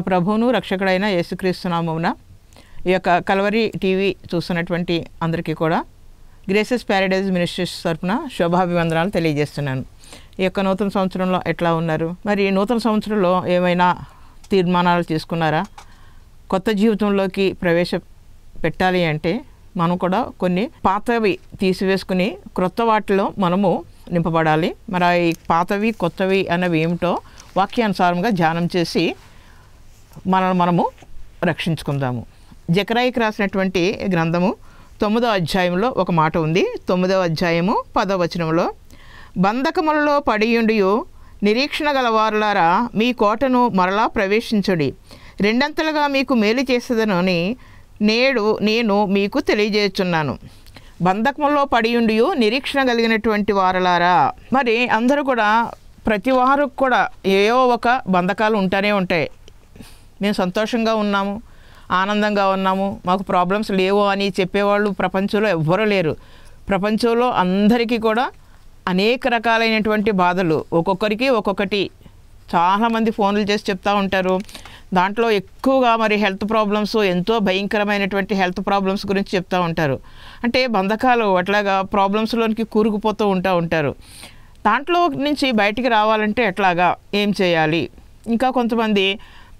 ప్రభువును రక్షకుడైన యేసుక్రీస్తు నామమున ఈ యొక్క కల్వరి టీవీ చూస్తున్నటువంటి అందరికీ కూడా గ్రేసెస్ ప్యారడైజ్ మినిస్ట్రీస్ తరపున శుభాభివందనాలు తెలియజేస్తున్నాను. ఈ యొక్క నూతన సంవత్సరంలో ఎట్లా ఉన్నారు? మరి నూతన సంవత్సరంలో ఏమైనా తీర్మానాలు తీసుకున్నారా? కొత్త జీవితంలోకి పెట్టాలి అంటే మనం కూడా కొన్ని పాతవి తీసివేసుకుని క్రొత్త వాటిలో మనము నింపబడాలి. మరి ఈ పాతవి కొత్తవి అన్నవి ఏమిటో వాక్యానుసారంగా ధ్యానం చేసి మనము రక్షించుకుందాము. జకరయాకి రాసినటువంటి గ్రంథము 9వ అధ్యాయంలో ఒక మాట ఉంది. 9వ అధ్యాయము 10వ వచనంలో, బంధకములలో పడియుండియు నిరీక్షణ గలవారులారా మీ కోటను మరలా ప్రవేశించుడి, రెండంతలుగా మీకు మేలు చేసేదనని నేడు నేను మీకు తెలియజేస్తున్నాను. బంధకములో పడియుండియు నిరీక్షణ కలిగినటువంటి వారులారా, మరి అందరూ కూడా ప్రతి వారు కూడా ఏవో ఒక బంధకాలు ఉంటూనే ఉంటాయి. మేము సంతోషంగా ఉన్నాము, ఆనందంగా ఉన్నాము, మాకు ప్రాబ్లమ్స్ లేవు అని చెప్పేవాళ్ళు ప్రపంచంలో ఎవ్వరూ లేరు. ప్రపంచంలో అందరికీ కూడా అనేక రకాలైనటువంటి బాధలు, ఒక్కొక్కరికి ఒక్కొక్కటి. చాలామంది ఫోన్లు చేసి చెప్తూ ఉంటారు. దాంట్లో ఎక్కువగా మరి హెల్త్ ప్రాబ్లమ్స్, ఎంతో భయంకరమైనటువంటి హెల్త్ ప్రాబ్లమ్స్ గురించి చెప్తూ ఉంటారు. అంటే బంధకాలు అట్లాగా ప్రాబ్లమ్స్లోనికి కూరుకుపోతూ ఉంటారు. దాంట్లో నుంచి బయటికి రావాలంటే ఎట్లాగా, ఏం చేయాలి? ఇంకా కొంతమంది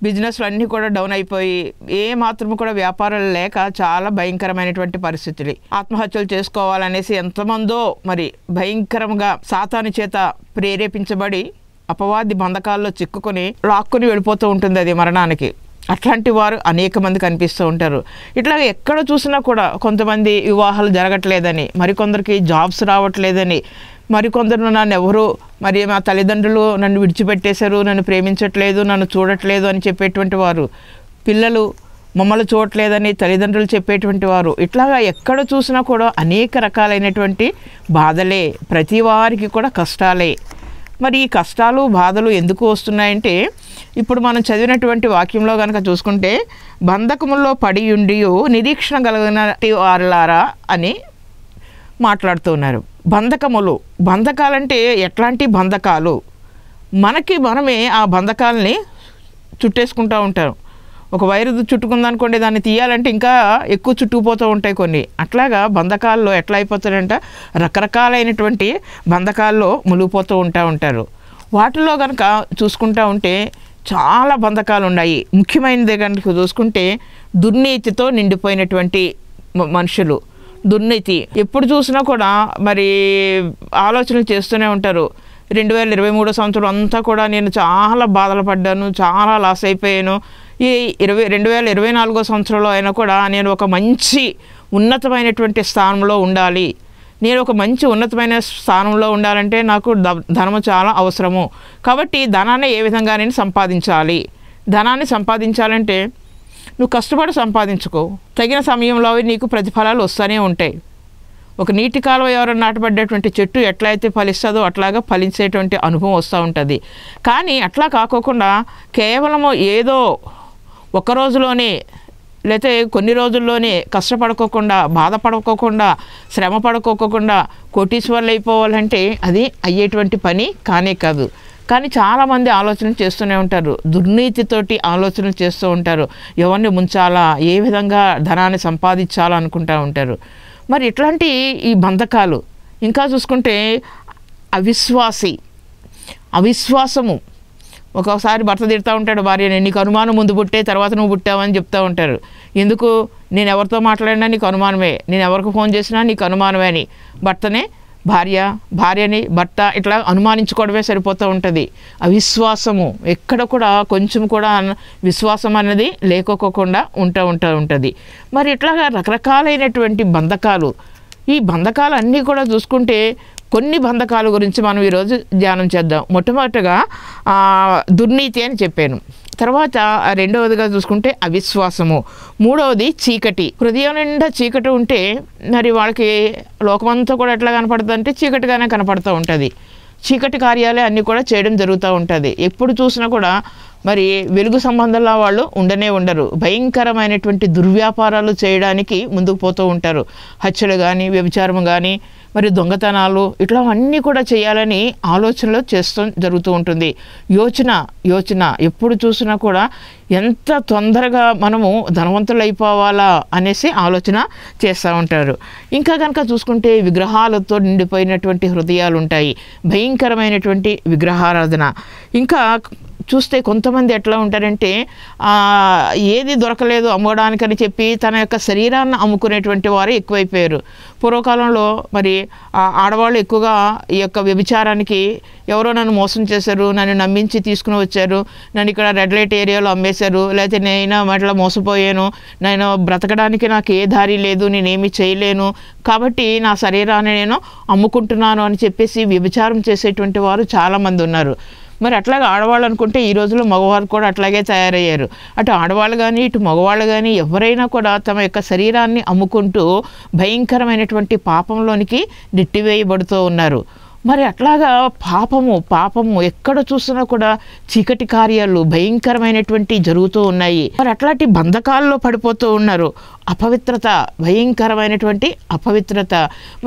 బిజినెస్లు అన్నీ కూడా డౌన్ అయిపోయి ఏ మాత్రము కూడా వ్యాపారాలు లేక చాలా భయంకరమైనటువంటి పరిస్థితులు, ఆత్మహత్యలు చేసుకోవాలనేసి ఎంతమందో మరి భయంకరంగా సాతాను చేత ప్రేరేపించబడి అపవాది బంధకాల్లో చిక్కుకొని లాక్కుని వెళ్ళిపోతూ ఉంటుంది అది మరణానికి. అట్లాంటి వారు అనేక మంది కనిపిస్తూ ఉంటారు. ఇట్లాగ ఎక్కడ చూసినా కూడా కొంతమంది వివాహాలు జరగట్లేదని, మరికొందరికి జాబ్స్ రావట్లేదని, మరికొందరు నన్ను ఎవరు మరి మా తల్లిదండ్రులు నన్ను విడిచిపెట్టేశారు, నన్ను ప్రేమించట్లేదు, నన్ను చూడట్లేదు అని చెప్పేటువంటి వారు, పిల్లలు మమ్మల్ని చూడట్లేదని తల్లిదండ్రులు చెప్పేటువంటి వారు, ఇట్లాగా ఎక్కడ చూసినా కూడా అనేక రకాలైనటువంటి బాధలే, ప్రతి వారికి కూడా కష్టాలే. మరి ఈ కష్టాలు బాధలు ఎందుకు వస్తున్నాయంటే, ఇప్పుడు మనం చదివినటువంటి వాక్యంలో కనుక చూసుకుంటే, బంధకముల్లో పడియుండియు నిరీక్షణ కలిగిన వారులారా అని మాట్లాడుతున్నారు. బంధకాలంటే ఎట్లాంటి బంధకాలు? మనమే ఆ బంధకాలని చుట్టేసుకుంటూ ఉంటారు. ఒక వైరు చుట్టుకుందనుకోండి, దాన్ని తీయాలంటే ఇంకా ఎక్కువ చుట్టుకుపోతూ ఉంటాయి కొన్ని. అట్లాగా బంధకాల్లో ఎట్లా అయిపోతారంటే రకరకాలైనటువంటి బంధకాల్లో మునిగిపోతూ ఉంటారు. వాటిలో కనుక చూసుకుంటూ ఉంటే చాలా బంధకాలు ఉన్నాయి. ముఖ్యమైనది కనుక చూసుకుంటే దుర్నీతితో నిండిపోయినటువంటి మనుషులు. దుర్నీతి ఎప్పుడు చూసినా కూడా మరి ఆలోచనలు చేస్తూనే ఉంటారు. 2023 సంవత్సరం అంతా కూడా నేను చాలా బాధలు పడ్డాను, చాలా లాస్ అయిపోయాను. ఈ 2024 సంవత్సరంలో అయినా కూడా నేను ఒక మంచి ఉన్నతమైనటువంటి స్థానంలో ఉండాలి, నేను ఒక మంచి ఉన్నతమైన స్థానంలో ఉండాలంటే నాకు ధనము చాలా అవసరము. కాబట్టి ధనాన్ని ఏ విధంగా నేను సంపాదించాలి? ధనాన్ని సంపాదించాలంటే నువ్వు కష్టపడి సంపాదించుకో, తగిన సమయంలో నీకు ప్రతిఫలాలు వస్తూనే ఉంటాయి. ఒక నీటి కాలువ ఎవరైనా నాటబడ్డేటువంటి చెట్టు ఎట్లయితే ఫలిస్తుందో అట్లాగా ఫలించేటువంటి అనుభవం వస్తూ ఉంటుంది. కానీ అట్లా కాకోకుండా కేవలము ఏదో ఒక రోజులోనే లేకపోతే కొన్ని రోజుల్లోనే కష్టపడుకోకుండా, బాధపడుకోకుండా, శ్రమ పడుకోకుండా కోటీశ్వర్లు అయిపోవాలంటే అది అయ్యేటువంటి పని కానే కాదు. కానీ చాలామంది ఆలోచన చేస్తూనే ఉంటారు, దుర్నీతితోటి ఆలోచనలు చేస్తూ ఉంటారు. ఎవరిని ముంచాలా, ఏ విధంగా ధనాన్ని సంపాదించాలా అనుకుంటూ ఉంటారు. మరి ఇట్లాంటి ఈ బంధకాలు ఇంకా చూసుకుంటే అవిశ్వాసము. ఒక్కొక్కసారి భర్త తిడతా ఉంటాడు భార్యని, నీకు అనుమానం ముందు పుట్టే తర్వాత నువ్వు పుట్టావని చెప్తూ ఉంటారు. ఎందుకు? నేను ఎవరితో మాట్లాడినా నీకు అనుమానమే, నేను ఎవరికి ఫోన్ చేసినా నీకు అనుమానమే అని భర్తనే భార్యని భర్త ఇట్లా అనుమానించుకోవడమే సరిపోతూ ఉంటుంది. అవిశ్వాసము ఎక్కడ కూడా కొంచెం కూడా విశ్వాసం అనేది లేకోకుండా ఉంటుంది. మరి ఇట్లాగా రకరకాలైనటువంటి బంధకాలు, ఈ బంధకాలు అన్నీ కూడా చూసుకుంటే కొన్ని బంధకాల గురించి మనం ఈరోజు ధ్యానం చేద్దాం. మొట్టమొదటిగా దుర్నీతి అని చెప్పాను. తర్వాత రెండవదిగా చూసుకుంటే అవిశ్వాసము. మూడవది చీకటి. హృదయం నిండా చీకటి ఉంటే మరి వాళ్ళకి లోకమంతా కూడా ఎట్లా కనపడుతుంది అంటే చీకటిగానే కనపడుతూ ఉంటుంది. చీకటి కార్యాలే అన్నీ కూడా చేయడం జరుగుతూ ఉంటుంది. ఎప్పుడు చూసినా కూడా మరి వెలుగు సంబంధంలో వాళ్ళు ఉండరు. భయంకరమైనటువంటి దుర్వ్యాపారాలు చేయడానికి ముందుకు పోతూ ఉంటారు. హత్యలు కానీ, వ్యభిచారం కానీ, మరి దొంగతనాలు ఇట్లా అన్నీ కూడా చేయాలని ఆలోచనలో జరుగుతూ ఉంటుంది. యోచన ఎప్పుడు చూసినా కూడా ఎంత తొందరగా మనము ధనవంతులు అయిపోవాలా అనేసి ఆలోచన చేస్తూ ఉంటారు. ఇంకా కనుక చూసుకుంటే విగ్రహాలతో నిండిపోయినటువంటి హృదయాలు ఉంటాయి. భయంకరమైనటువంటి విగ్రహారాధన. ఇంకా చూస్తే కొంతమంది ఎట్లా ఉంటారంటే ఏది దొరకలేదు అమ్మడానికని చెప్పి తన యొక్క శరీరాన్ని అమ్ముకునేటువంటి వారు ఎక్కువైపోయారు. పూర్వకాలంలో మరి ఆడవాళ్ళు ఎక్కువగా ఈ యొక్క వ్యభిచారానికి ఎవరో నన్ను మోసం చేశారు, నన్ను నమ్మించి తీసుకుని వచ్చారు, నన్ను ఇక్కడ రెడ్ లైట్ ఏరియాలో అమ్మేశారు, లేకపోతే నేను అట్లా మోసపోయాను, నేను బ్రతకడానికి నాకు ఏ దారి లేదు, నేనేమి చేయలేను, కాబట్టి నా శరీరాన్ని నేను అమ్ముకుంటున్నాను అని చెప్పేసి వ్యభిచారం చేసేటువంటి వారు చాలామంది ఉన్నారు. మరి అట్లాగే ఆడవాళ్ళు అనుకుంటే ఈ రోజుల్లో మగవారు కూడా అట్లాగే తయారయ్యారు. అటు ఆడవాళ్ళు కానీ ఇటు మగవాళ్ళు కానీ ఎవరైనా కూడా తమ యొక్క శరీరాన్ని అమ్ముకుంటూ భయంకరమైనటువంటి పాపంలోనికి నెట్టివేయబడుతూ ఉన్నారు. మరి అట్లాగా పాపము ఎక్కడ చూసినా కూడా చీకటి కార్యాలు భయంకరమైనటువంటి జరుగుతూ ఉన్నాయి. మరి అట్లాంటి బంధకాల్లో పడిపోతూ ఉన్నారు. అపవిత్రత, భయంకరమైనటువంటి అపవిత్రత.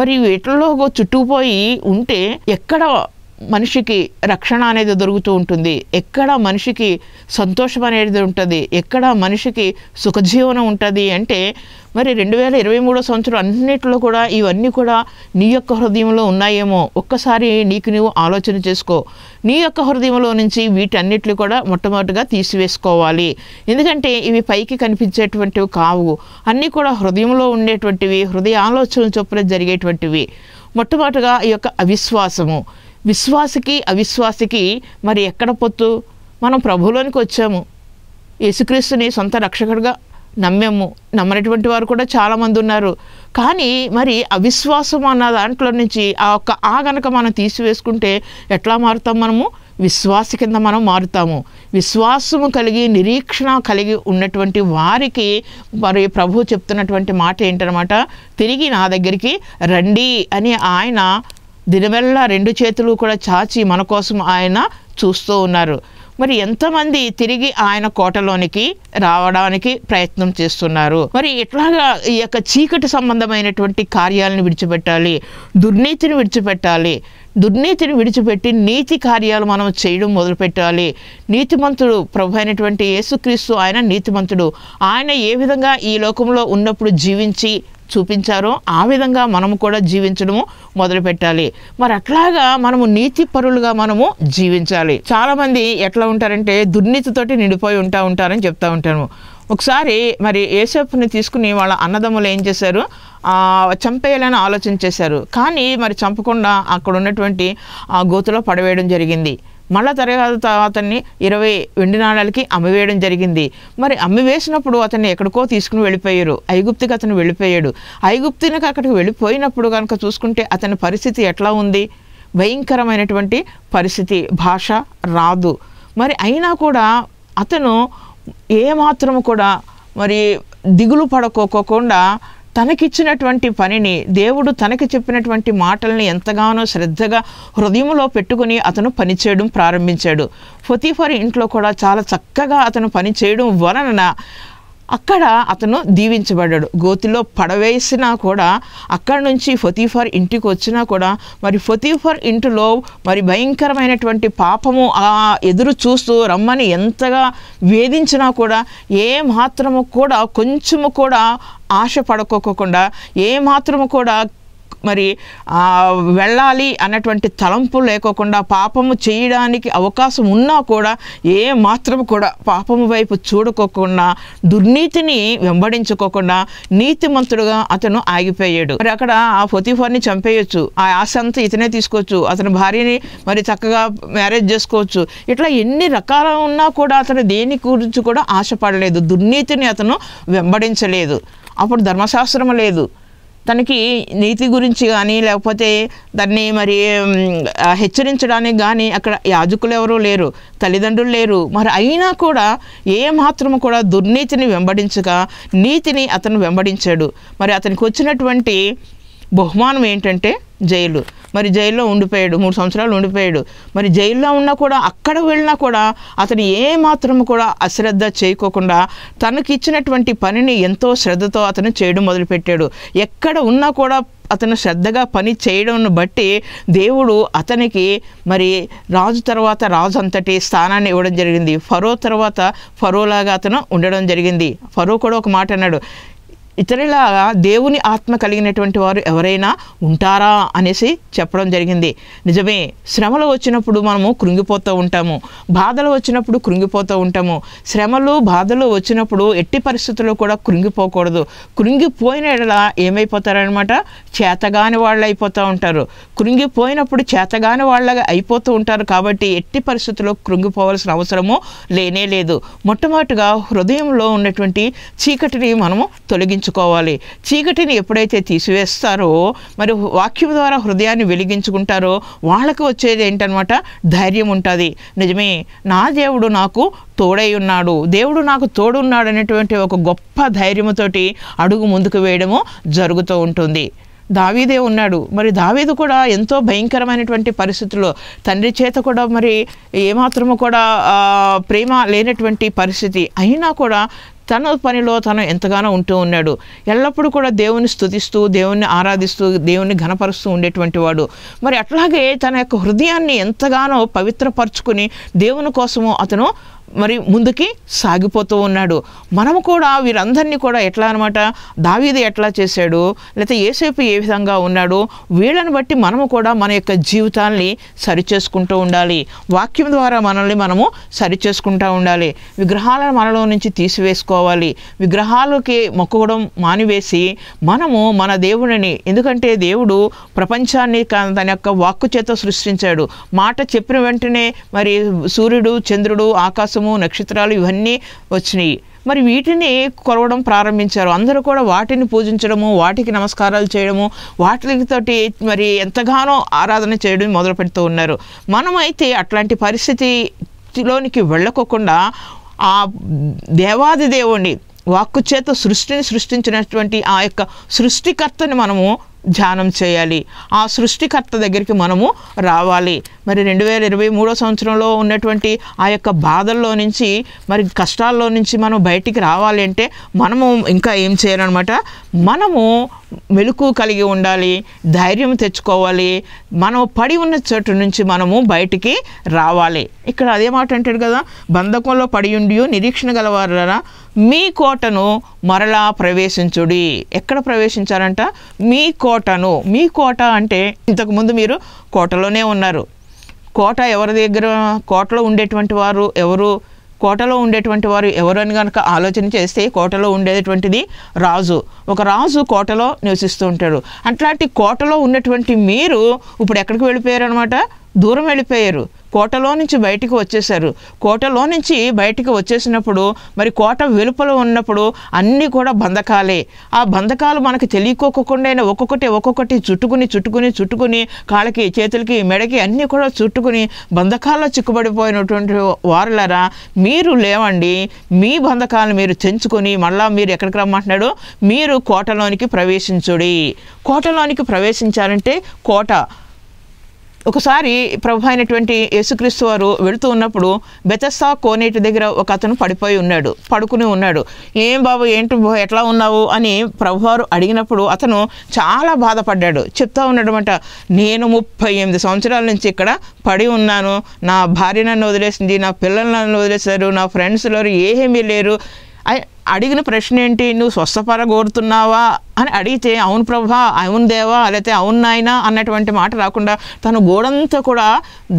మరి వీటిలో చుట్టుకుపోయి ఉంటే ఎక్కడ మనిషికి రక్షణ అనేది దొరుకుతూ ఉంటుంది, ఎక్కడ మనిషికి సంతోషం అనేది ఉంటుంది, ఎక్కడ మనిషికి సుఖజీవనం ఉంటుంది అంటే మరి 2023 సంవత్సరం అన్నింటిలో కూడా ఇవన్నీ కూడా నీ యొక్క హృదయంలో ఉన్నాయేమో ఒక్కసారి నీకు నువ్వు ఆలోచన చేసుకో. నీ యొక్క హృదయంలో నుంచి వీటన్నిటిని కూడా మొట్టమొదటిగా తీసివేసుకోవాలి. ఎందుకంటే ఇవి పైకి కనిపించేటువంటివి కావు, అన్నీ కూడా హృదయంలో ఉండేటువంటివి, హృదయ ఆలోచన చొప్పున జరిగేటువంటివి. మొట్టమొదటిగా ఈ యొక్క అవిశ్వాసము. విశ్వాసికి అవిశ్వాసికి మరి ఎక్కడ పొత్తు? మనం ప్రభువులోనికి వచ్చాము, యేసుక్రీస్తుని సొంత రక్షకుడిగా నమ్మనటువంటి వారు కూడా చాలామంది ఉన్నారు. కానీ మరి అవిశ్వాసం అన్న దాంట్లో నుంచి గనక మనం తీసివేసుకుంటే ఎట్లా మారుతాం? మనము విశ్వాసి కింద మనం మారుతాము. విశ్వాసము కలిగి నిరీక్షణ కలిగి ఉన్నటువంటి వారికి మరి ప్రభు చెప్తున్నటువంటి మాట ఏంటనమాట, తిరిగి నా దగ్గరికి రండి అని ఆయన దినవెల్లా 2 చేతులు కూడా చాచి మన కోసం ఆయన చూస్తూ ఉన్నారు. మరి ఎంతమంది తిరిగి ఆయన కోటలోనికి రావడానికి ప్రయత్నం చేస్తున్నారు? మరి ఎట్లాగా ఈ యొక్క చీకటి సంబంధమైనటువంటి కార్యాలను విడిచిపెట్టాలి, దుర్నీతిని విడిచిపెట్టాలి. దుర్నీతిని విడిచిపెట్టి నీతి కార్యాలు మనం చేయడం మొదలుపెట్టాలి. నీతిమంతుడు ప్రభు అయినటువంటి యేసుక్రీస్తు ఆయన నీతిమంతుడు. ఆయన ఏ విధంగా ఈ లోకంలో ఉన్నప్పుడు జీవించి చూపించారో ఆ విధంగా మనము కూడా జీవించడము మొదలుపెట్టాలి. మరి అట్లాగా మనము నీతి పరులుగా మనము జీవించాలి. చాలామంది ఎట్లా ఉంటారంటే దుర్నీతితోటి నిండిపోయి ఉంటారని చెప్తూ ఉంటాను. ఒకసారి మరి యేసేపుని తీసుకుని వాళ్ళ అన్నదమ్ములు ఏం చేశారు, చంపేయాలని ఆలోచన చేశారు. కానీ మరి చంపకుండా అక్కడ ఉన్నటువంటి ఆ గోతులో పడవేయడం జరిగింది. మళ్ళా తర్వాత అతన్ని 20 వెండి నాణాలకి అమ్మివేయడం జరిగింది. మరి అమ్మివేసినప్పుడు అతన్ని ఎక్కడికో తీసుకుని వెళ్ళిపోయారు. ఐగుప్తికి అతను వెళ్ళిపోయాడు. ఐగుప్తికి అక్కడికి వెళ్ళిపోయినప్పుడు కనుక చూసుకుంటే అతని పరిస్థితి ఎట్లా ఉంది? భయంకరమైనటువంటి పరిస్థితి, భాష రాదు. మరి అయినా కూడా అతను ఏమాత్రము కూడా మరి దిగులు పడుకోకుండా తనకిచ్చినటువంటి పనిని, దేవుడు తనకి చెప్పినటువంటి మాటల్ని ఎంతగానో శ్రద్ధగా హృదయంలో పెట్టుకుని అతను పనిచేయడం ప్రారంభించాడు. పొతీఫర్ ఇంట్లో కూడా చాలా చక్కగా అతను పనిచేయడం వలన అక్కడ అతను దీవించబడ్డాడు. గోతిలో పడవేసినా కూడా అక్కడి నుంచి పొతీఫర్ ఇంటికి వచ్చినా కూడా మరి పొతీఫర్ ఇంటిలో మరి భయంకరమైనటువంటి పాపము ఎదురు చూస్తూ రమ్మని ఎంతగా వేధించినా కూడా ఏ మాత్రము కూడా కొంచెము కూడా ఆశ పడుకోకుండా, ఏ మాత్రము కూడా మరి వెళ్ళాలి అన్నటువంటి తలంపు లేకోకుండా, పాపము చేయడానికి అవకాశం ఉన్నా కూడా ఏ మాత్రం కూడా పాపము వైపు చూడుకోకుండా, దుర్నీతిని వెంబడించుకోకుండా నీతిమంతుడుగా అతను ఆగిపోయాడు. మరి అక్కడ ఆ పొతీఫర్ని చంపేయచ్చు, ఆ ఆశ అంతా ఇతనే తీసుకోవచ్చు, అతని భార్యని మరి చక్కగా మ్యారేజ్ చేసుకోవచ్చు. ఇట్లా ఎన్ని రకాలు ఉన్నా కూడా అతను దేని గురించి కూడా ఆశపడలేదు, దుర్నీతిని అతను వెంబడించలేదు. అప్పుడు ధర్మశాస్త్రం లేదు, తనకి నీతి గురించి కానీ లేకపోతే దాన్ని మరి హెచ్చరించడానికి కానీ అక్కడ యాజకులు ఎవరూ లేరు, తల్లిదండ్రులు లేరు. మరి అయినా కూడా ఏ మాత్రము కూడా దుర్నీతిని వెంబడించగా నీతిని అతను వెంబడించాడు. మరి అతనికి వచ్చినటువంటి బహుమానం ఏంటంటే జైలు. మరి జైల్లో ఉండిపోయాడు, 3 సంవత్సరాలు ఉండిపోయాడు. మరి జైల్లో ఉన్నా కూడా, అక్కడ వెళ్ళినా కూడా అతను ఏమాత్రం కూడా అశ్రద్ధ చేయకోకుండా తనకి ఇచ్చినటువంటి పనిని ఎంతో శ్రద్ధతో అతను చేయడం మొదలుపెట్టాడు. ఎక్కడ ఉన్నా కూడా అతను శ్రద్ధగా పని చేయడం బట్టి దేవుడు అతనికి మరి రాజు తర్వాత రాజు అంతటి స్థానాన్ని ఇవ్వడం జరిగింది. ఫరో తర్వాత ఫరోలాగా అతను ఉండడం జరిగింది. ఫరో కూడా ఒక మాట అన్నాడు, ఇతరులాగా దేవుని ఆత్మ కలిగినటువంటి వారు ఎవరైనా ఉంటారా అనేసి చెప్పడం జరిగింది. నిజమే, శ్రమలు వచ్చినప్పుడు మనము కృంగిపోతూ ఉంటాము, బాధలు వచ్చినప్పుడు కృంగిపోతూ ఉంటాము. శ్రమలు బాధలు వచ్చినప్పుడు ఎట్టి పరిస్థితుల్లో కూడా కృంగిపోకూడదు. కృంగిపోయిన ఎడల ఏమైపోతారనమాట, చేతగాని వాళ్ళు అయిపోతూ ఉంటారు. కృంగిపోయినప్పుడు చేతగాని వాళ్ళగా అయిపోతూ ఉంటారు. కాబట్టి ఎట్టి పరిస్థితుల్లో కృంగిపోవాల్సిన అవసరము లేనే లేదు. మొట్టమొదటిగా హృదయంలో ఉన్నటువంటి చీకటిని మనము తొలగించుకోవాలి. చీకటిని ఎప్పుడైతే తీసివేస్తారో, మరి వాక్యం ద్వారా హృదయాన్ని వెలిగించుకుంటారో వాళ్ళకి వచ్చేది ఏంటనమాట, ధైర్యం ఉంటుంది. నిజమే, నా దేవుడు నాకు తోడై ఉన్నాడు, దేవుడు నాకు తోడున్నాడు అనేటువంటి ఒక గొప్ప ధైర్యంతోటి అడుగు ముందుకు వేయడము జరుగుతూ ఉంటుంది. దావీదే ఉన్నాడు. మరి దావీదు కూడా ఎంతో భయంకరమైనటువంటి పరిస్థితుల్లో, తండ్రి చేత కూడా మరి ఏమాత్రము కూడా ప్రేమ లేనటువంటి పరిస్థితి అయినా కూడా తన పనిలో తను ఎంతగానో ఉంటూ ఉన్నాడు. ఎల్లప్పుడూ కూడా దేవుని స్తుతిస్తూ, దేవుణ్ణి ఆరాధిస్తూ, దేవుణ్ణి ఘనపరుస్తూ ఉండేటువంటి వాడు. మరి అట్లాగే తన యొక్క హృదయాన్ని ఎంతగానో పవిత్రపరచుకుని దేవుని కోసము అతను మరి ముందుకి సాగిపోతూ ఉన్నాడు. మనము కూడా వీరందరినీ కూడా ఎట్లా అనమాట, దావీదు ఎట్లా చేశాడు, లేకపోతే యేసేపు ఏ విధంగా ఉన్నాడు, వీళ్ళని బట్టి మనము కూడా మన యొక్క జీవితాన్ని సరిచేసుకుంటూ ఉండాలి. వాక్యం ద్వారా మనల్ని మనము సరిచేసుకుంటూ ఉండాలి. విగ్రహాలను మనలో నుంచి తీసివేసుకోవాలి. విగ్రహాలకి మొక్కడం మానివేసి మనము మన దేవుడిని, ఎందుకంటే దేవుడు ప్రపంచాన్ని తన యొక్క వాక్కు చేత సృష్టించాడు. మాట చెప్పిన వెంటనే మరి సూర్యుడు, చంద్రుడు, ఆకాశము, నక్షత్రాలు ఇవన్నీ వచ్చినాయి. మరి వీటిని కొలవడం ప్రారంభించారు. అందరూ కూడా వాటిని పూజించడము, వాటికి నమస్కారాలు చేయడము, వాటితోటి మరి ఎంతగానో ఆరాధన చేయడం మొదలు పెడుతూ ఉన్నారు. మనమైతే అట్లాంటి పరిస్థితిలోనికి వెళ్ళకోకుండా ఆ దేవాది దేవుణ్ణి వాక్కు చేత సృష్టించినటువంటి ఆ యొక్క సృష్టికర్తని మనము ధ్యానం చేయాలి. ఆ సృష్టికర్త దగ్గరికి మనము రావాలి. మరి 2023 సంవత్సరంలో ఉన్నటువంటి ఆ యొక్క బాధల్లో నుంచి, మరి కష్టాల్లో నుంచి మనం బయటికి రావాలి అంటే మనము ఇంకా ఏం చేయాలన్నమాట, మనము మెలకు కలిగి ఉండాలి, ధైర్యం తెచ్చుకోవాలి. మనం పడి ఉన్న చోటు నుంచి మనము బయటికి రావాలి. ఇక్కడ అదే మాట అంటాడు కదా, బంధకంలో పడి ఉండి నిరీక్షణ గలవారా మీ కోటను మరలా ప్రవేశించుడి. ఎక్కడ ప్రవేశించారంట, మీ కోటను. మీ కోట అంటే ఇంతకుముందు మీరు కోటలోనే ఉన్నారు. కోట ఎవరి దగ్గర, కోటలో ఉండేటువంటి వారు ఎవరు, కోటలో ఉండేటువంటి వారు ఎవరు అని కనుక ఆలోచన చేస్తే కోటలో ఉండేటువంటిది రాజు. ఒక రాజు కోటలో నివసిస్తూ ఉంటాడు. అట్లాంటి కోటలో ఉన్నటువంటి మీరు ఇప్పుడు ఎక్కడికి వెళ్ళిపోయారు అనమాట, దూరం వెళ్ళిపోయారు. కోటలో నుంచి బయటికి వచ్చేసారు. కోటలో నుంచి బయటికి వచ్చేసినప్పుడు మరి కోట వెలుపల ఉన్నప్పుడు అన్నీ కూడా బంధకాలే. ఆ బంధకాలు మనకు తెలియకోకుండా ఒక్కొక్కటి చుట్టుకుని కాళ్ళకి, చేతులకి, మెడకి అన్నీ కూడా చుట్టుకుని బంధకాల్లో చిక్కుబడిపోయినటువంటి వారులరా మీరు లేవండి. మీ బంధకాలను మీరు తెంచుకొని మళ్ళా మీరు ఎక్కడికి రమ్మంటున్నాడు, మీరు కోటలోనికి ప్రవేశించుడి. కోటలోనికి ప్రవేశించాలంటే కోట. ఒకసారి ప్రభు అయినటువంటి యేసుక్రీస్తు వారు వెళుతూ ఉన్నప్పుడు బెతస్దా కోనేటి దగ్గర ఒక అతను పడుకుని ఉన్నాడు. ఏం బాబు, ఏంటి ఎట్లా ఉన్నావు అని ప్రభువారు అడిగినప్పుడు అతను చాలా బాధపడ్డాడు. చెప్తా ఉన్నాడనమాట, నేను 38 సంవత్సరాల నుంచి ఇక్కడ పడి ఉన్నాను. నా భార్య నన్ను వదిలేసింది, నా పిల్లలు నన్ను వదిలేశారు, నా ఫ్రెండ్స్లో ఏమీ లేరు. అడిగిన ప్రశ్న ఏంటి, నువ్వు స్వస్థపర కోరుతున్నావా అని అడిగితే, అవును ప్రభా, అవును దేవా, లేకపోతే అవును నాయనా అన్నటువంటి మాట రాకుండా తను గోడంతా కూడా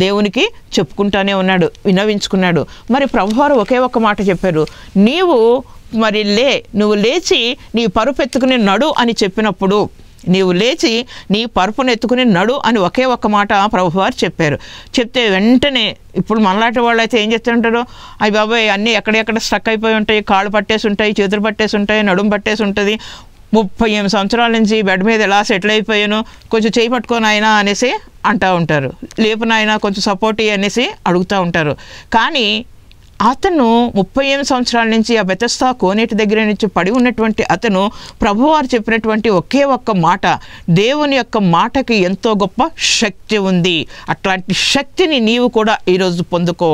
దేవునికి చెప్పుకుంటానే ఉన్నాడు, వినవించుకున్నాడు. మరి ప్రభువారు ఒకే ఒక్క మాట చెప్పారు, నువ్వు లేచి నీ పరుపెత్తుకుని నడు అని చెప్పినప్పుడు, నీవు లేచి నీ పరుపును ఎత్తుకుని నడు అని ఒకే ఒక్క మాట ప్రభువారు చెప్పారు. చెప్తే వెంటనే, ఇప్పుడు మనలాంటి వాళ్ళు అయితే ఏం చేస్తుంటారు, అయ్యి బాబాయ్ అన్నీ ఎక్కడెక్కడ స్ట్రక్ అయిపోయి ఉంటాయి, కాళ్ళు పట్టేసి ఉంటాయి, చేతులు పట్టేసి ఉంటాయి, నడుము పట్టేసి ఉంటుంది, 38 సంవత్సరాల నుంచి బెడ్ మీద ఎలా సెటిల్ అయిపోయాను, కొంచెం చేయి పట్టుకొని అయినా అనేసి అంటూ ఉంటారు, లేపునైనా కొంచెం సపోర్ట్ అనేసి అడుగుతూ ఉంటారు. కానీ అతను 38 సంవత్సరాల నుంచి ఆ బెతెస్దా కోనేటి దగ్గర నుంచి పడి ఉన్నటువంటి అతను ప్రభువారు చెప్పినటువంటి ఒకే ఒక్క మాట, దేవుని యొక్క మాటకి ఎంతో గొప్ప శక్తి ఉంది, అట్లాంటి శక్తిని నీవు కూడా ఈరోజు పొందుకో.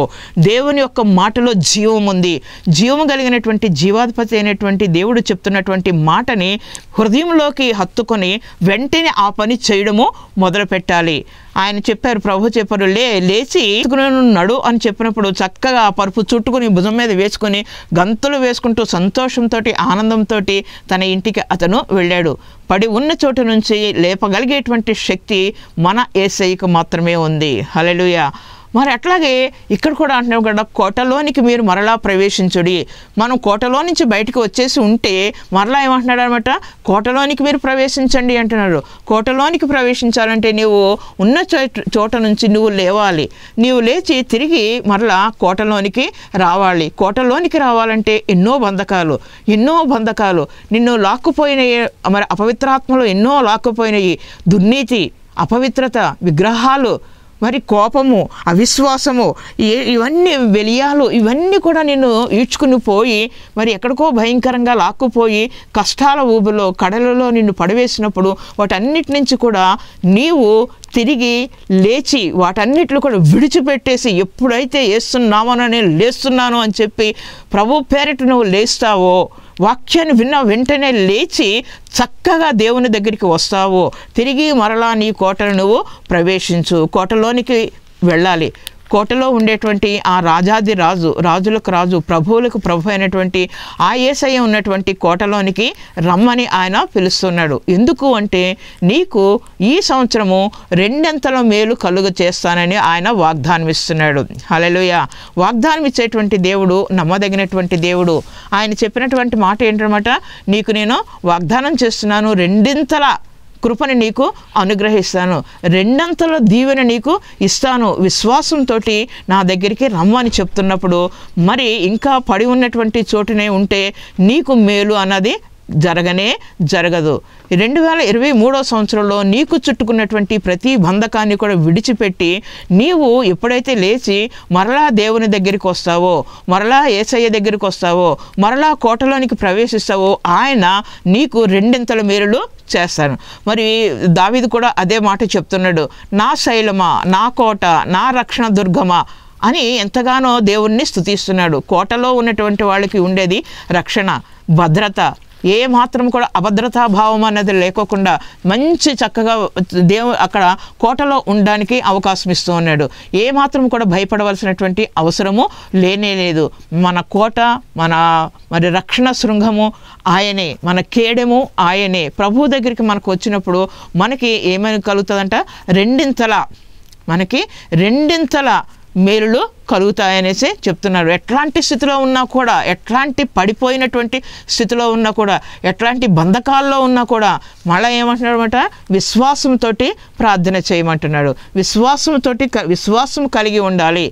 దేవుని యొక్క మాటలో జీవం ఉంది. జీవం కలిగినటువంటి జీవాధిపతి అయినటువంటి దేవుడు చెప్తున్నటువంటి మాటని హృదయంలోకి హత్తుకొని వెంటనే ఆ పని చేయడము మొదలుపెట్టాలి. ఆయన చెప్పారు, ప్రభు చెప్పారు, లేచి నడు అని చెప్పినప్పుడు చక్కగా ఆ పరుపు చుట్టుకుని భుజం మీద వేసుకొని గంతులు వేసుకుంటూ సంతోషంతో ఆనందంతో తన ఇంటికి అతను వెళ్ళాడు. పడి ఉన్న చోటు నుంచి లేపగలిగేటువంటి శక్తి మన యేసయ్యకు మాత్రమే ఉంది. హల్లెలూయా. మరి అట్లాగే ఇక్కడ కూడా అంటున్నాం కదా, కోటలోనికి మీరు మరలా ప్రవేశించుడి. మనం కోటలో నుంచి బయటకు వచ్చేసి ఉంటే మరలా ఏమంటున్నాడు అనమాట, కోటలోనికి మీరు ప్రవేశించండి అంటున్నాడు. కోటలోనికి ప్రవేశించాలంటే నీవు ఉన్న చోట నుంచి నువ్వు లేవాలి. నీవు లేచి తిరిగి మరలా కోటలోనికి రావాలి. కోటలోనికి రావాలంటే ఎన్నో బంధకాలు నిన్ను లాక్కుపోయినాయి. మరి అపవిత్రాత్మలు ఎన్నో లాక్కుపోయినాయి. దుర్నీతి, అపవిత్రత, విగ్రహాలు, మరి కోపము, అవిశ్వాసము, ఇవన్నీ వెలియాలు, ఇవన్నీ కూడా నిన్ను ఈడ్చుకుని పోయి మరి ఎక్కడికో భయంకరంగా లాక్కుపోయి కష్టాల ఊబిలో కడలలో నిన్ను పడవేసినప్పుడు వాటన్నిటి నుంచి కూడా నీవు తిరిగి లేచి వాటన్నిటిలో కూడా విడిచిపెట్టేసి ఎప్పుడైతే వేస్తున్నామో నేను లేస్తున్నాను అని చెప్పి ప్రభు పేరిట నువ్వు లేస్తావో, వాక్యాన్ని విన్న వెంటనే లేచి చక్కగా దేవుని దగ్గరికి వస్తావో, తిరిగి మరలా నీ కోటను నువ్వు ప్రవేశించు. కోటలోనికి వెళ్ళాలి. కోటలో ఉండేటువంటి ఆ రాజాది రాజు, రాజులకు రాజు, ప్రభువులకు ప్రభు అయినటువంటి ఆ యేసయ్య ఉన్నటువంటి కోటలోనికి రమ్మని ఆయన పిలుస్తున్నాడు. ఎందుకు అంటే నీకు ఈ సంవత్సరము 2 మేలు కలుగ చేస్తానని ఆయన వాగ్దానం ఇస్తున్నాడు. హల్లెలూయా. వాగ్దానం ఇచ్చేటువంటి దేవుడు నమ్మదగినటువంటి దేవుడు. ఆయన చెప్పినటువంటి మాట ఏంటన్నమాట, నీకు నేను వాగ్దానం చేస్తున్నాను, 2 కృపని నీకు అనుగ్రహిస్తాను, 2 దీవెన నీకు ఇస్తాను, విశ్వాసంతో నా దగ్గరికి రమ్మని చెప్తున్నప్పుడు మరి ఇంకా పడి ఉన్నటువంటి చోటునే ఉంటే నీకు మేలు అన్నది జరగదు. 2023 సంవత్సరంలో నీకు చుట్టుకున్నటువంటి ప్రతి బంధకాన్ని కూడా విడిచిపెట్టి నీవు ఎప్పుడైతే లేచి మరలా దేవుని దగ్గరికి వస్తావో, మరలా యేసయ్య దగ్గరికి వస్తావో, మరలా కోటలోనికి ప్రవేశిస్తావో ఆయన నీకు 2 మేలులు చేస్తాను. మరి దావీదు కూడా అదే మాట చెప్తున్నాడు, నా శైలమా, నా కోట, నా రక్షణ దుర్గమా అని ఎంతగానో దేవుణ్ణి స్తుతిస్తున్నాడు. కోటలో ఉన్నటువంటి వాళ్ళకి ఉండేది రక్షణ, భద్రత, ఏ మాత్రం కూడా అభద్రతా భావం అనేది లేకోకుండా మంచి చక్కగా అక్కడ కోటలో ఉండడానికి అవకాశం ఇస్తూ ఉన్నాడు. ఏ మాత్రం కూడా భయపడవలసినటువంటి అవసరము లేదు. మన కోట, మరి రక్షణ శృంగము ఆయనే, మన కేడెము ఆయనే. ప్రభు దగ్గరికి మనకు వచ్చినప్పుడు మనకి ఏమైనా కలుగుతుందంట, 2 మేలులు కలుగుతాయనేసి చెప్తున్నారు. ఎట్లాంటి స్థితిలో ఉన్నా కూడా, ఎట్లాంటి పడిపోయినటువంటి స్థితిలో ఉన్నా కూడా, ఎట్లాంటి బంధకాల్లో ఉన్నా కూడా మళ్ళీ ఏమంటున్నాడు అనమాట, విశ్వాసంతో ప్రార్థన చేయమంటున్నాడు. విశ్వాసం కలిగి ఉండాలి.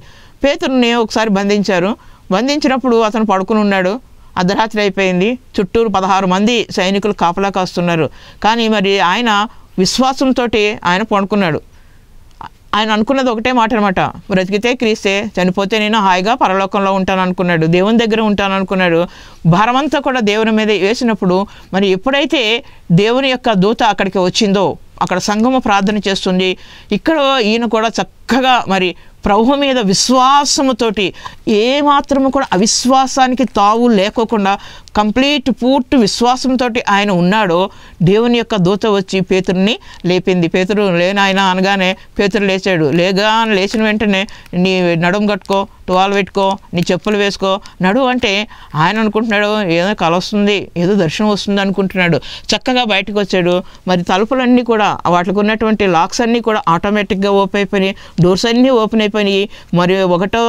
పేతురుని ఒకసారి బంధించినప్పుడు అతను పడుకుని ఉన్నాడు. అర్ధరాత్రి అయిపోయింది. చుట్టూరు 16 మంది సైనికులు కాపలా కాస్తున్నారు. కానీ మరి ఆయన విశ్వాసంతో ఆయన పడుకున్నాడు. ఆయన అనుకున్నది ఒకటే మాట అనమాట, బ్రతికితే క్రీస్తే, చనిపోతే నేను హాయిగా పరలోకంలో ఉంటాను అనుకున్నాడు, దేవుని దగ్గర ఉంటాను అనుకున్నాడు. భారమంతా కూడా దేవుని మీద వేసినప్పుడు మరి ఎప్పుడైతే దేవుని యొక్క దూత అక్కడికి వచ్చిందో, అక్కడ సంఘము ప్రార్థన చేస్తుంది, ఇక్కడ ఈయన కూడా చక్కగా మరి ప్రభు మీద విశ్వాసముతోటి, ఏమాత్రము కూడా అవిశ్వాసానికి తావు లేకోకుండా పూర్తి విశ్వాసంతో ఆయన ఉన్నాడో, దేవుని యొక్క దూత వచ్చి పేతురుని లేపింది. పేతురు లేనాయన అనగానే పేతురు లేచాడు. లేచిన వెంటనే నీ నడుము కట్టుకో, టువాలు పెట్టుకో, నీ చెప్పులు వేసుకో, నడు అంటే ఆయన అనుకుంటున్నాడు ఏదో కల వస్తుంది, ఏదో దర్శనం వస్తుంది అనుకుంటున్నాడు. చక్కగా బయటకు వచ్చాడు. మరి తలుపులన్నీ కూడా, వాటికి ఉన్నటువంటి లాక్స్ అన్నీ కూడా ఆటోమేటిక్గా ఓపెన్ అయిపోయినాయి, డోర్స్ అన్నీ ఓపెన్ అయిపోయినాయి. మరి 1వ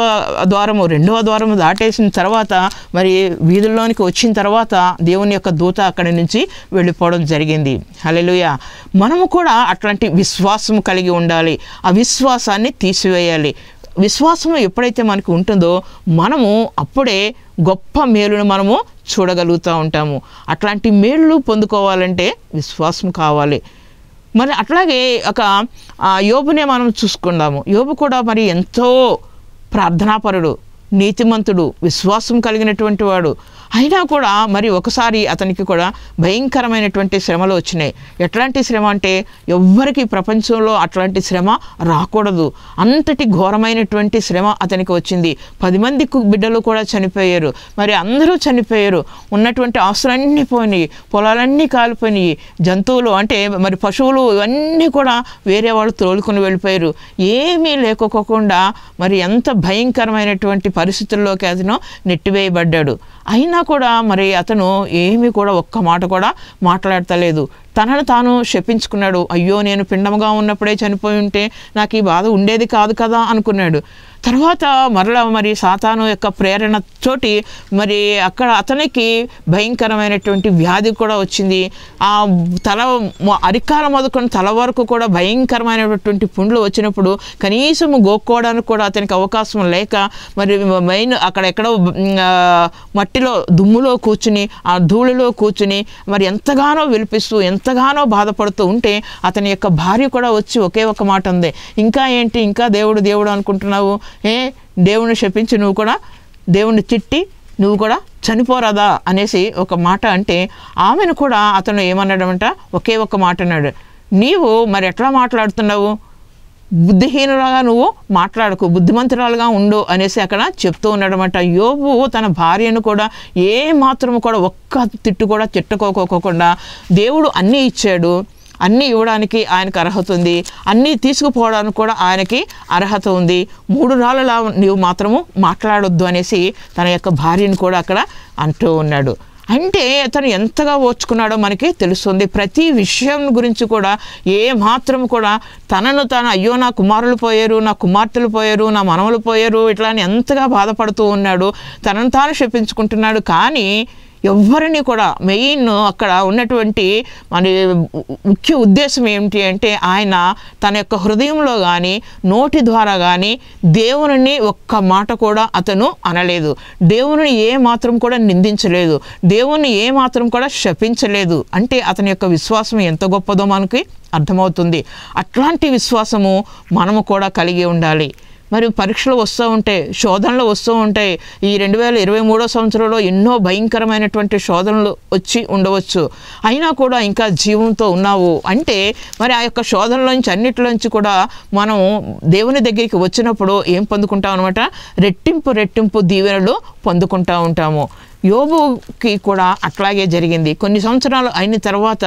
ద్వారము 2వ ద్వారము దాటేసిన తర్వాత మరి వీధుల్లోనికి వచ్చిన తర్వాత దేవుని యొక్క దూత అక్కడి నుంచి వెళ్ళిపోవడం జరిగింది. హల్లెలూయా. మనము కూడా అట్లాంటి విశ్వాసం కలిగి ఉండాలి. ఆ విశ్వాసాన్ని తీసివేయాలి. విశ్వాసం ఎప్పుడైతే మనకు ఉంటుందో మనము అప్పుడే గొప్ప మేలును మనము చూడగలుగుతూ ఉంటాము. అట్లాంటి మేలు పొందుకోవాలంటే విశ్వాసం కావాలి. మరి అట్లాగే ఒక యోబునే మనం చూసుకుందాము. యోబు కూడా మరి ఎంతో ప్రార్థనాపరుడు, నీతిమంతుడు, విశ్వాసం కలిగినటువంటి వాడు. అయినా కూడా మరి ఒకసారి అతనికి కూడా భయంకరమైనటువంటి శ్రమలు వచ్చినాయి. ఎట్లాంటి శ్రమ అంటే ఎవ్వరికి ప్రపంచంలో అట్లాంటి శ్రమ రాకూడదు, అంతటి ఘోరమైనటువంటి శ్రమ అతనికి వచ్చింది. 10 మంది బిడ్డలు కూడా చనిపోయారు. మరి అందరూ చనిపోయారు. ఉన్నటువంటి ఆస్తులన్నీ పోయినాయి, పొలాలన్నీ కాలిపోయినాయి, జంతువులు అంటే మరి పశువులు ఇవన్నీ కూడా వేరే వాళ్ళు తోలుకొని వెళ్ళిపోయారు. ఏమీ లేకపోకుండా మరి ఎంత భయంకరమైనటువంటి పరిస్థితుల్లోకి అతను నెట్టివేయబడ్డాడు. అయినా కూడా మరి అతను ఏమీ కూడా ఒక్క మాట కూడా మాట్లాడతలేదు. తనను తాను శపించుకున్నాడు. అయ్యో, నేను పిండముగా ఉన్నప్పుడే చనిపోయి ఉంటే నాకు ఈ బాధ ఉండేది కాదు కదా అనుకున్నాడు. తర్వాత మరలా మరి సాతాను యొక్క ప్రేరణ తోటి మరి అక్కడ అతనికి భయంకరమైనటువంటి వ్యాధి కూడా వచ్చింది. ఆ తల అరికాల మొదలుకొని తల వరకు కూడా భయంకరమైనటువంటి పుండ్లు వచ్చినప్పుడు కనీసం గోక్కోవడానికి కూడా అతనికి అవకాశం లేక మరి మెయిన్ అక్కడెక్కడో మట్టిలో దుమ్ములో కూర్చుని ఆ ధూళిలో కూర్చుని మరి ఎంతగానో విలిపిస్తూ ఎంతగానో బాధపడుతూ ఉంటే అతని యొక్క భార్య కూడా వచ్చి ఒకే ఒక మాట ఉంది, ఇంకా ఏంటి, ఇంకా దేవుడు దేవుడు అనుకుంటున్నావు, దేవుని శపించి నువ్వు కూడా దేవుణ్ణి తిట్టి నువ్వు కూడా చనిపోరాదా అనేసి ఒక మాట అంటే ఆమెను కూడా అతను ఏమన్నాడంట, ఒకే ఒక మాట అన్నాడు, నీవు మరి ఎట్లా మాట్లాడుతున్నావు, బుద్ధిహీనురాగా నువ్వు మాట్లాడకు, బుద్ధిమంతురాలుగా ఉండు అనేసి అక్కడ చెప్తూ ఉన్నాడనమాట. యోబు తన భార్యను కూడా ఏ మాత్రము కూడా ఒక్క తిట్టు కూడా తిట్టుకోకోకుండా దేవుడు అన్నీ ఇచ్చాడు, అన్నీ ఇవ్వడానికి ఆయనకు అర్హత ఉంది, అన్నీ తీసుకుపోవడానికి కూడా ఆయనకి అర్హత ఉంది. 3 రాళ్ళలా నీవు మాత్రము మాట్లాడొద్దు అనేసి తన యొక్క భార్యను కూడా అక్కడ అంటూ ఉన్నాడు. అంటే అతను ఎంతగా ఓర్చుకున్నాడో మనకి తెలుస్తుంది. ప్రతి విషయం గురించి కూడా ఏ మాత్రం కూడా తనను తాను అయ్యో నా కుమారులు పోయారు, నా కుమార్తెలు పోయారు, నా మనవలు పోయారు ఇట్లా అని ఎంతగా బాధపడుతూ ఉన్నాడు, తనను తాను శపించుకుంటున్నాడు. కానీ ఎవరిని కూడా మెయిన్ అక్కడ ఉన్నటువంటి మన ముఖ్య ఉద్దేశం ఏమిటి అంటే ఆయన తన యొక్క హృదయంలో కానీ నోటి ద్వారా కానీ దేవుని ఒక్క మాట కూడా అతను అనలేదు, దేవుని ఏ మాత్రం కూడా నిందించలేదు, దేవుని ఏ మాత్రం కూడా శపించలేదు. అంటే అతని యొక్క విశ్వాసం ఎంత గొప్పదో మనకి అర్థమవుతుంది. అట్లాంటి విశ్వాసము మనము కూడా కలిగి ఉండాలి. మరి పరీక్షలు వస్తూ ఉంటాయి, శోధనలు వస్తూ ఉంటాయి. ఈ 2023 సంవత్సరంలో ఎన్నో భయంకరమైనటువంటి శోధనలు వచ్చి ఉండవచ్చు. అయినా కూడా ఇంకా జీవంతో ఉన్నావు అంటే మరి ఆ యొక్క శోధనలోంచి అన్నిటిలోంచి కూడా మనం దేవుని దగ్గరికి వచ్చినప్పుడు ఏం పొందుకుంటాం అనమాట, రెట్టింపు దీవెనలు పొందుకుంటూ ఉంటాము. యోబుకి కూడా అట్లాగే జరిగింది. కొన్ని సంవత్సరాలు అయిన తర్వాత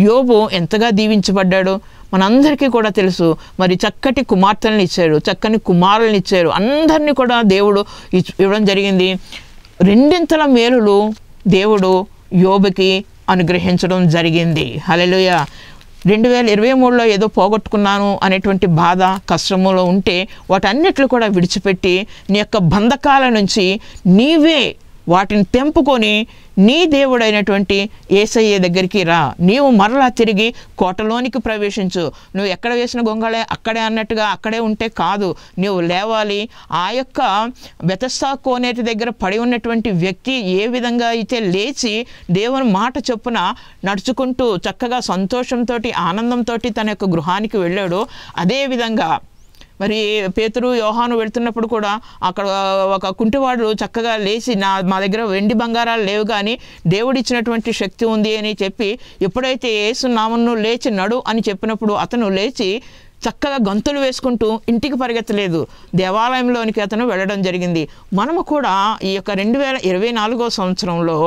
యోబు ఎంతగా దీవించబడ్డాడు మనందరికీ కూడా తెలుసు. మరి చక్కటి కుమార్తెలను ఇచ్చారు, చక్కని కుమారులను ఇచ్చారు, అందరినీ కూడా దేవుడు ఇవ్వడం జరిగింది. 2 మేలులు దేవుడు యోబుకి అనుగ్రహించడం జరిగింది. హల్లెలూయా. 2023లో ఏదో పోగొట్టుకున్నాను అనేటువంటి బాధ కష్టములో ఉంటే వాటన్నిటిని కూడా విడిచిపెట్టి నీ యొక్క బంధకాల నుంచి నీవే వాటిని తెంపుకొని నీ దేవుడైనటువంటి యేసయ్య దగ్గరికి రా. నీవు మరలా తిరిగి కోటలోనికి ప్రవేశించు. నువ్వు ఎక్కడ వేసిన గొంగళే అక్కడే అన్నట్టుగా అక్కడే ఉంటే కాదు, నువ్వు లేవాలి. ఆ యొక్క బెతస్దా కోనేటి దగ్గర పడి ఉన్నటువంటి వ్యక్తి ఏ విధంగా అయితే లేచి దేవుని మాట చొప్పున నడుచుకుంటూ చక్కగా సంతోషంతో ఆనందంతో తన యొక్క గృహానికి వెళ్ళాడో అదేవిధంగా మరి పేతురు యోహాను వెళ్తున్నప్పుడు కూడా అక్కడ ఒక కుంటివాడు చక్కగా లేచి మా దగ్గర వెండి బంగారాలు లేవు కానీ దేవుడిచ్చినటువంటి శక్తి ఉంది అని చెప్పి ఎప్పుడైతే యేసు నామమున లేచి నడు అని చెప్పినప్పుడు అతను లేచి చక్కగా గంతులు వేసుకుంటూ ఇంటికి పరిగెత్తలేదు, దేవాలయంలోనికి అతను వెళ్ళడం జరిగింది. మనము కూడా ఈ యొక్క 2024 సంవత్సరంలో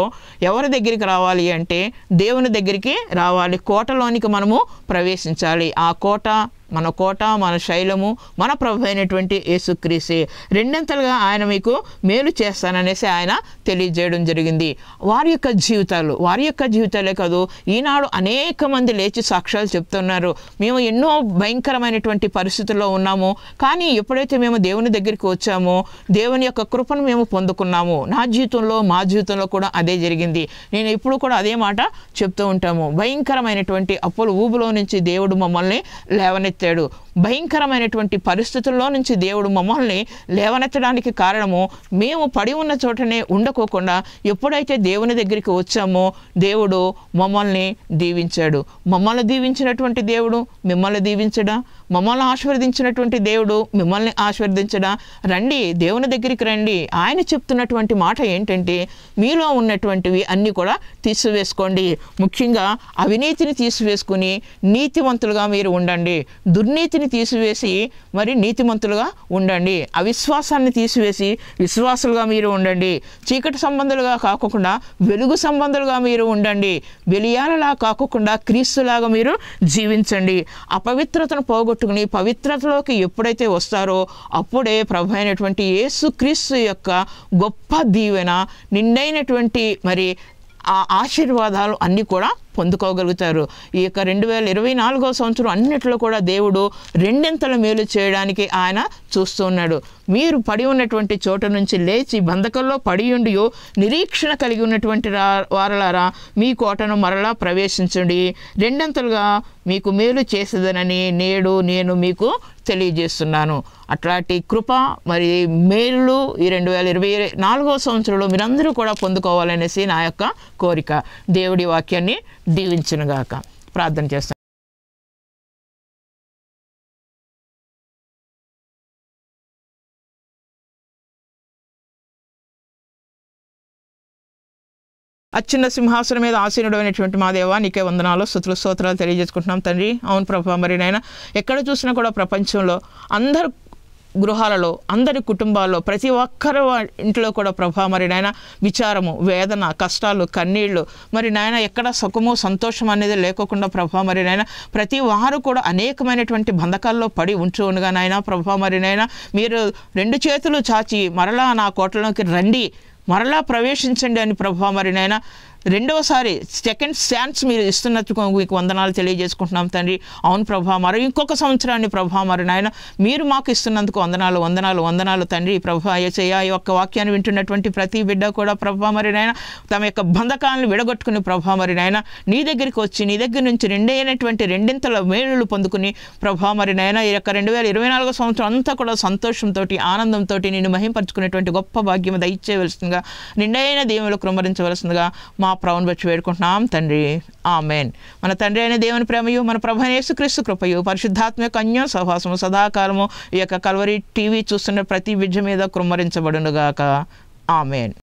ఎవరి దగ్గరికి రావాలి అంటే దేవుని దగ్గరికి రావాలి. కోటలోనికి మనము ప్రవేశించాలి. ఆ కోట మన శైలము మన ప్రభు అయినటువంటి యేసుక్రీస్తే. 2 ఆయన మీకు మేలు చేస్తాననేసి ఆయన తెలియజేయడం జరిగింది. వారి యొక్క జీవితాలే కాదు, ఈనాడు అనేక మంది లేచి సాక్ష్యాలు చెప్తున్నారు. మేము ఎన్నో భయంకరమైనటువంటి పరిస్థితుల్లో ఉన్నాము, కానీ ఎప్పుడైతే మేము దేవుని దగ్గరికి వచ్చామో దేవుని యొక్క కృపను మేము పొందుకున్నాము. మా జీవితంలో కూడా అదే జరిగింది. నేను ఇప్పుడు కూడా అదే మాట చెప్తూ ఉంటాము. భయంకరమైనటువంటి అప్పుల ఊబులో నుంచి దేవుడు మమ్మల్ని లేవనెత్తాడు. భయంకరమైనటువంటి పరిస్థితుల్లో నుంచి దేవుడు మమ్మల్ని లేవనెత్తడానికి కారణము మేము పడి ఉన్న చోటనే ఉండకోకుండా ఎప్పుడైతే దేవుని దగ్గరికి వచ్చామో దేవుడు మమ్మల్ని దీవించాడు. మమ్మల్ని దీవించినటువంటి దేవుడు మిమ్మల్ని దీవించడా? మమ్మల్ని ఆశీర్వదించినటువంటి దేవుడు మిమ్మల్ని ఆశీర్వదించడా? రండి, దేవుని దగ్గరికి రండి. ఆయన చెప్తున్నటువంటి మాట ఏంటంటే మీలో ఉన్నటువంటివి అన్నీ కూడా తీసివేసుకోండి. ముఖ్యంగా అవినీతిని తీసివేసుకుని నీతిమంతులుగా మీరు ఉండండి. దుర్నీతిని తీసివేసి మరి నీతిమంతులుగా ఉండండి. అవిశ్వాసాన్ని తీసివేసి విశ్వాసులుగా మీరు ఉండండి. చీకటి సంబంధులుగా కాకుండా వెలుగు సంబంధులుగా మీరు ఉండండి. బెలియాలలా కాకుండా క్రీస్తులాగా మీరు జీవించండి. అపవిత్రతను పోగొట్టుకుని పవిత్రతలోకి ఎప్పుడైతే వస్తారో అప్పుడే ప్రభు అయినటువంటి యేసుక్రీస్తు యొక్క గొప్ప దీవెన నిండైనటువంటి మరి ఆ ఆశీర్వాదాలు అన్నీ కూడా పొందుకోగలుగుతారు. ఈ యొక్క 2024వ సంవత్సరం అన్నిట్లో కూడా దేవుడు రెండింతల మేలు చేయడానికి ఆయన చూస్తూ ఉన్నాడు. మీరు పడి ఉన్నటువంటి చోట నుంచి లేచి బంధకంలో పడి ఉండి నిరీక్షణ కలిగి ఉన్నటువంటి వారలారా మీ కోటను మరలా ప్రవేశించండి, రెండంతలుగా మీకు మేలు చేసేదనని నేడు నేను మీకు తెలియజేస్తున్నాను. అట్లాంటి కృప మరి మేలు ఈ 2024వ సంవత్సరంలో మీరందరూ కూడా పొందుకోవాలనేసి నా యొక్క కోరిక. దేవుడి వాక్యాన్ని దీవించునుగాక. ప్రార్థన చేస్తాను. అత్యున్న సింహాసనం మీద ఆసీనుడైనటువంటి మా దేవా, నీకే వందనాలు, స్తుతులు, స్తోత్రాలు తెలియజేసుకుంటున్నాం తండ్రి. అవును ప్రభా, మరి నాయన ఎక్కడ చూసినా కూడా ప్రపంచంలో అందరు గృహాలలో అందరి కుటుంబాల్లో ప్రతి ఒక్కరు ఇంట్లో కూడా ప్రభా మరి నాయన విచారము, వేదన, కష్టాలు, కన్నీళ్ళు, మరి నాయన ఎక్కడ సుఖము సంతోషం అనేది లేకోకుండా ప్రభా మరి నాయన ప్రతి వారు కూడా అనేకమైనటువంటి బంధకాల్లో పడి ఉంచుగా నాయన ప్రభా మరి నాయన మీరు రెండు చేతులు చాచి మరలా నా కోటలోకి రండి, మరలా ప్రవేశించండి అని ప్రభా మరి నాయన రెండవసారి సెకండ్ ఛాన్స్ మీరు ఇస్తున్నట్టుగా మీకు వందనాలు తెలియజేసుకుంటున్నాం తండ్రి. అవును ప్రభా, మరి ఇంకొక సంవత్సరాన్ని ప్రభా మరి నాయన మీరు మాకు ఇస్తున్నందుకు వందనాలు వందనాలు వందనాలు తండ్రి. ప్రభా యేసయ్య ఈ యొక్క వాక్యాన్ని వింటున్నటువంటి ప్రతి బిడ్డ కూడా ప్రభా మరి నాయన తమ యొక్క బంధకాలను విడగొట్టుకుని ప్రభా మరి నాయన నీ దగ్గరికి వచ్చి నీ దగ్గర నుంచి రెండింతల మేలులు పొందుకుని ప్రభా మరి నాయన ఈ యొక్క 2024 సంవత్సరం అంతా కూడా సంతోషంతో ఆనందంతో నేను మహింపరచుకునేటువంటి గొప్ప భాగ్యం దయచేయవలసిందిగా, నిండైన దీవెనలు కృమ్మరించవలసిందిగా మా ప్రభువుని బట్టి వేడుకుంటున్నాం తండ్రి. ఆమేన్. మన తండ్రి అయిన దేవుని ప్రేమయు మన ప్రభు అయిన యేసుక్రీస్తు కృపయు పరిశుద్ధాత్మ యొక్క అన్య సహవాసము సదాకాలము ఈ యొక్క కల్వరి టీవీ చూస్తున్న ప్రతి బిడ్డ మీద కృమ్మరించబడునుగాక. ఆమేన్.